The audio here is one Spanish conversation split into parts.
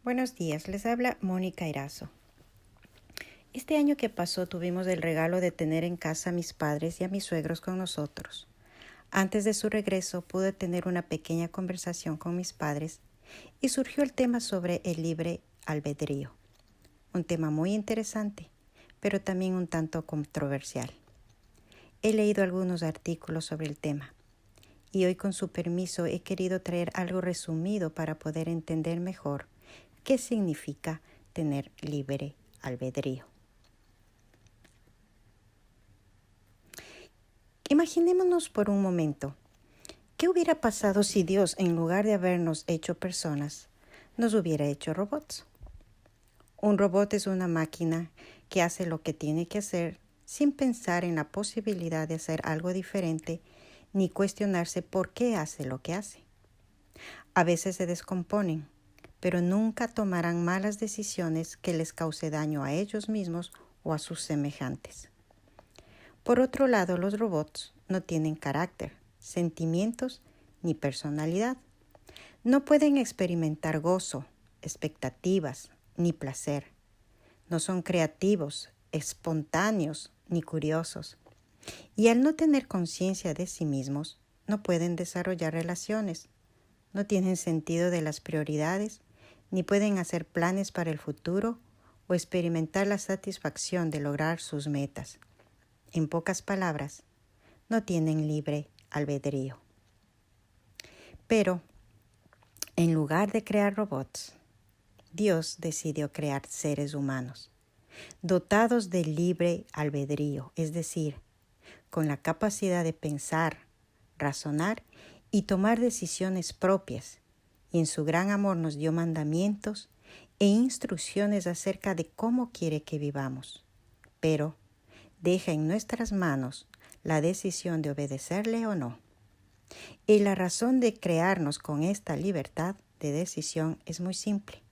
Buenos días, les habla Mónica Erazo. Este año que pasó tuvimos el regalo de tener en casa a mis padres y a mis suegros con nosotros. Antes de su regreso pude tener una pequeña conversación con mis padres y surgió el tema sobre el libre albedrío. Un tema muy interesante, pero también un tanto controversial. He leído algunos artículos sobre el tema y hoy con su permiso he querido traer algo resumido para poder entender mejor qué significa tener libre albedrío. Imaginémonos por un momento, ¿qué hubiera pasado si Dios, en lugar de habernos hecho personas, nos hubiera hecho robots? Un robot es una máquina que hace lo que tiene que hacer sin pensar en la posibilidad de hacer algo diferente ni cuestionarse por qué hace lo que hace. A veces se descomponen, pero nunca tomarán malas decisiones que les cause daño a ellos mismos o a sus semejantes. Por otro lado, los robots no tienen carácter, sentimientos ni personalidad. No pueden experimentar gozo, expectativas ni placer. No son creativos, espontáneos ni curiosos. Y al no tener conciencia de sí mismos, no pueden desarrollar relaciones, no tienen sentido de las prioridades, ni pueden hacer planes para el futuro o experimentar la satisfacción de lograr sus metas. En pocas palabras, no tienen libre albedrío. Pero, en lugar de crear robots, Dios decidió crear seres humanos, dotados de libre albedrío, es decir, con la capacidad de pensar, razonar y tomar decisiones propias, y en su gran amor nos dio mandamientos e instrucciones acerca de cómo quiere que vivamos. Pero deja en nuestras manos la decisión de obedecerle o no. Y la razón de crearnos con esta libertad de decisión es muy simple,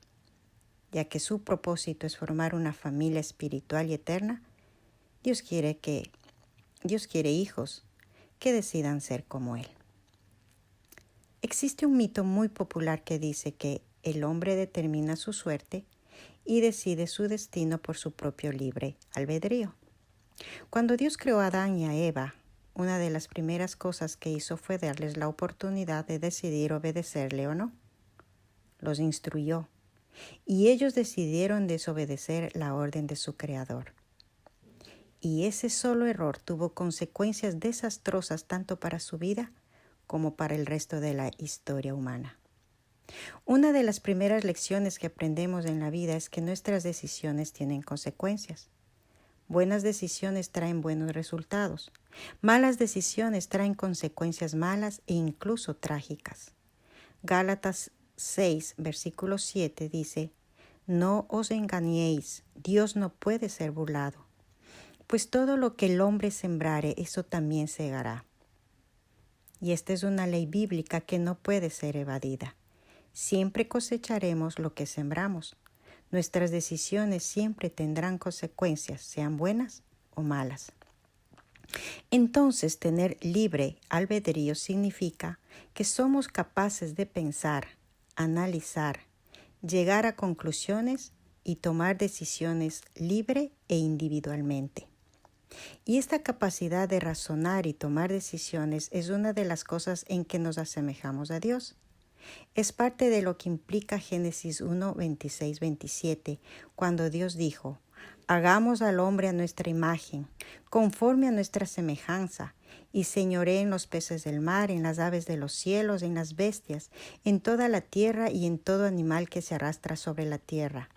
ya que su propósito es formar una familia espiritual y eterna. Dios quiere hijos que decidan ser como Él. Existe un mito muy popular que dice que el hombre determina su suerte y decide su destino por su propio libre albedrío. Cuando Dios creó a Adán y a Eva, una de las primeras cosas que hizo fue darles la oportunidad de decidir obedecerle o no. Los instruyó, y ellos decidieron desobedecer la orden de su Creador. Y ese solo error tuvo consecuencias desastrosas tanto para su vida como para el resto de la historia humana. Una de las primeras lecciones que aprendemos en la vida es que nuestras decisiones tienen consecuencias. Buenas decisiones traen buenos resultados. Malas decisiones traen consecuencias malas e incluso trágicas. Gálatas 6, versículo 7 dice: No os engañéis, Dios no puede ser burlado, pues todo lo que el hombre sembrare, eso también segará. Y esta es una ley bíblica que no puede ser evadida. Siempre cosecharemos lo que sembramos. Nuestras decisiones siempre tendrán consecuencias, sean buenas o malas. Entonces, tener libre albedrío significa que somos capaces de pensar, analizar, llegar a conclusiones y tomar decisiones libre e individualmente. Y esta capacidad de razonar y tomar decisiones es una de las cosas en que nos asemejamos a Dios. Es parte de lo que implica Génesis 1, 26, 27, cuando Dios dijo: Hagamos al hombre a nuestra imagen, conforme a nuestra semejanza, y señoree en los peces del mar, en las aves de los cielos, en las bestias, en toda la tierra y en todo animal que se arrastra sobre la tierra.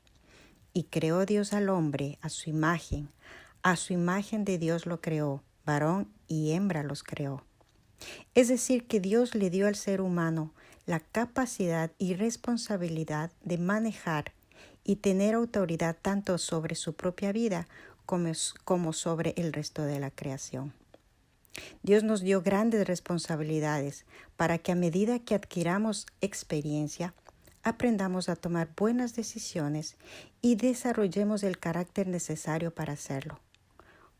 Y creó Dios al hombre a su imagen de Dios lo creó, varón y hembra los creó. Es decir, que Dios le dio al ser humano la capacidad y responsabilidad de manejar y tener autoridad tanto sobre su propia vida como sobre el resto de la creación. Dios nos dio grandes responsabilidades para que a medida que adquiramos experiencia, aprendamos a tomar buenas decisiones y desarrollemos el carácter necesario para hacerlo.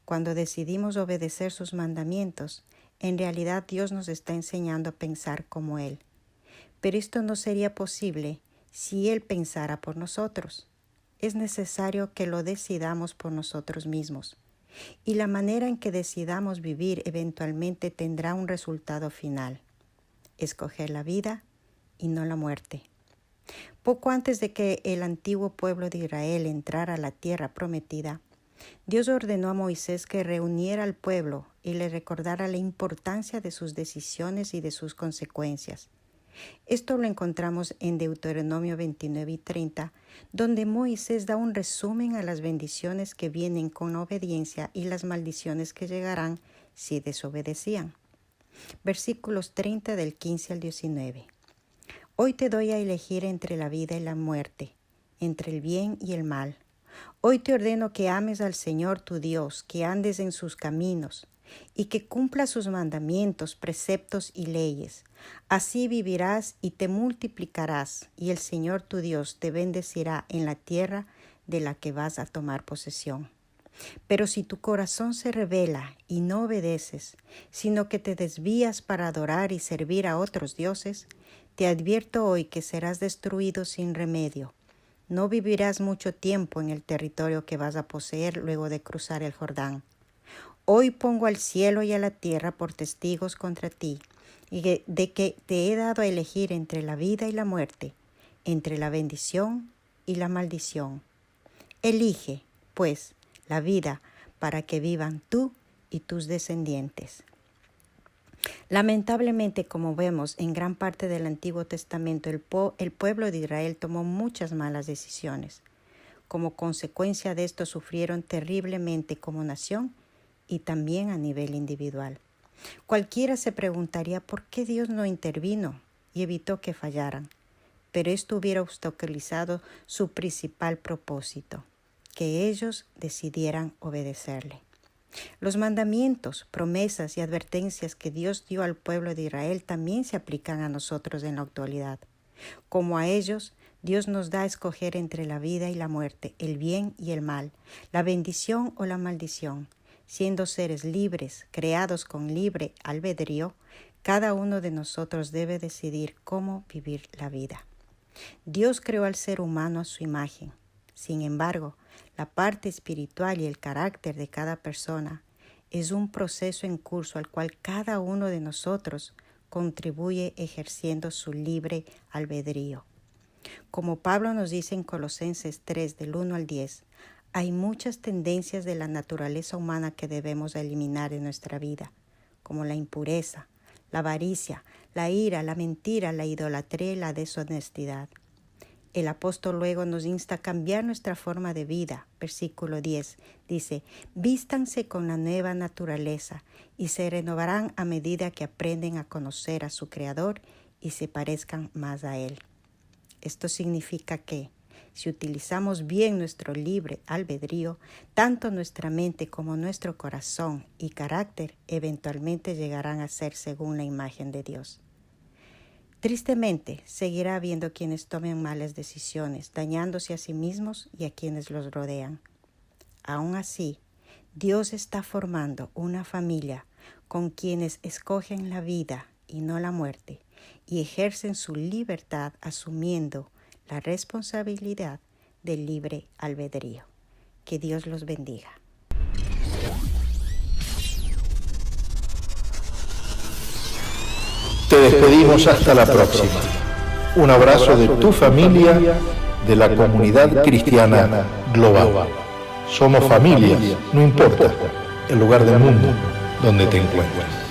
Cuando decidimos obedecer sus mandamientos, en realidad Dios nos está enseñando a pensar como Él. Pero esto no sería posible si Él pensara por nosotros. Es necesario que lo decidamos por nosotros mismos. Y la manera en que decidamos vivir eventualmente tendrá un resultado final: escoger la vida y no la muerte. Poco antes de que el antiguo pueblo de Israel entrara a la tierra prometida, Dios ordenó a Moisés que reuniera al pueblo y le recordara la importancia de sus decisiones y de sus consecuencias. Esto lo encontramos en Deuteronomio 29 y 30, donde Moisés da un resumen a las bendiciones que vienen con obediencia y las maldiciones que llegarán si desobedecían. Versículos 30 del 15 al 19. Hoy te doy a elegir entre la vida y la muerte, entre el bien y el mal. Hoy te ordeno que ames al Señor tu Dios, que andes en sus caminos y que cumplas sus mandamientos, preceptos y leyes. Así vivirás y te multiplicarás, y el Señor tu Dios te bendecirá en la tierra de la que vas a tomar posesión. Pero si tu corazón se rebela y no obedeces, sino que te desvías para adorar y servir a otros dioses, te advierto hoy que serás destruido sin remedio. No vivirás mucho tiempo en el territorio que vas a poseer luego de cruzar el Jordán. Hoy pongo al cielo y a la tierra por testigos contra ti, y de que te he dado a elegir entre la vida y la muerte, entre la bendición y la maldición. Elige, pues, la vida para que vivan tú y tus descendientes. Lamentablemente, como vemos en gran parte del Antiguo Testamento, el pueblo de Israel tomó muchas malas decisiones. Como consecuencia de esto sufrieron terriblemente como nación y también a nivel individual. Cualquiera se preguntaría por qué Dios no intervino y evitó que fallaran, pero esto hubiera obstaculizado su principal propósito, que ellos decidieran obedecerle. Los mandamientos, promesas y advertencias que Dios dio al pueblo de Israel también se aplican a nosotros en la actualidad. Como a ellos, Dios nos da a escoger entre la vida y la muerte, el bien y el mal, la bendición o la maldición. Siendo seres libres, creados con libre albedrío, cada uno de nosotros debe decidir cómo vivir la vida. Dios creó al ser humano a su imagen. Sin embargo, la parte espiritual y el carácter de cada persona es un proceso en curso al cual cada uno de nosotros contribuye ejerciendo su libre albedrío. Como Pablo nos dice en Colosenses 3, del 1 al 10, hay muchas tendencias de la naturaleza humana que debemos eliminar de nuestra vida, como la impureza, la avaricia, la ira, la mentira, la idolatría y la deshonestidad. El apóstol luego nos insta a cambiar nuestra forma de vida. Versículo 10 dice: vístanse con la nueva naturaleza y se renovarán a medida que aprenden a conocer a su Creador y se parezcan más a Él. Esto significa que, si utilizamos bien nuestro libre albedrío, tanto nuestra mente como nuestro corazón y carácter eventualmente llegarán a ser según la imagen de Dios. Tristemente, seguirá habiendo quienes tomen malas decisiones, dañándose a sí mismos y a quienes los rodean. Aún así, Dios está formando una familia con quienes escogen la vida y no la muerte, y ejercen su libertad asumiendo la responsabilidad del libre albedrío. Que Dios los bendiga. Te despedimos hasta la próxima. Un abrazo de tu familia, de la comunidad cristiana global. Somos familias, no importa el lugar del mundo donde te encuentres.